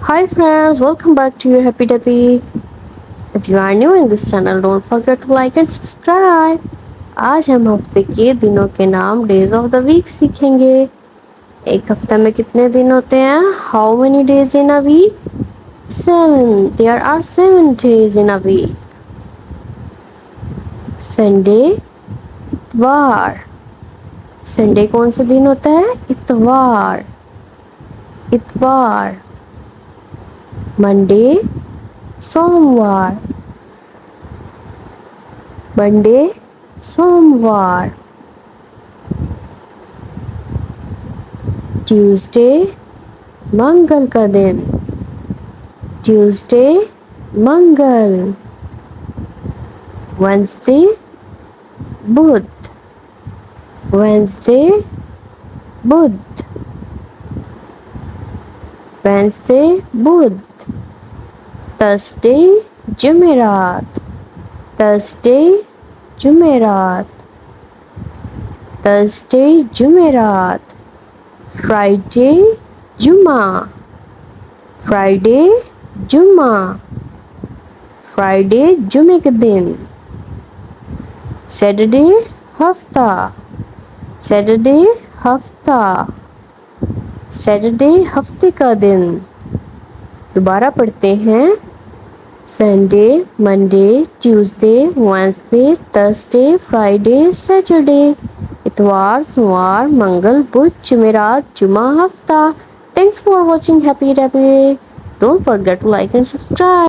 Hi friends, welcome back to your Happy Tappy. If you are new in this channel, don't forget to like and subscribe. आज हम हफ्ते के दिनों के नाम डेज ऑफ द वीक सीखेंगे। एक हफ्ते में कितने दिन होते हैं? How many days in a week? 7. There are 7 days in a week. Sunday, इतवार। संडे कौन सा दिन होता है? इतवार, इतवार। मंडे, सोमवार। मंडे, सोमवार। ट्यूसडे, मंगल का दिन। ट्यूसडे, मंगल। वेंसडे, बुध। वेंसडे, बुध। वेंसडे, बुध। थर्सडे, जुमेरात। थर्सडे, जुमेरात। थर्सडे, जुमेरात। फ्राइडे, जुमा। फ्राइडे, जुमा। फ्राइडे, जुमे के दिन। सैटरडे, हफ्ता। सैटरडे, हफ्ता। सैटरडे, हफ्ते का दिन। दोबारा पढ़ते हैं। Sunday, Monday, Tuesday, Wednesday, Thursday, Friday, Saturday. इतवार, सोमवार, मंगल, बुध, जुमेरात, जुमा, हफ्ता। Thanks for watching happy dappy. Don't forget to like and subscribe.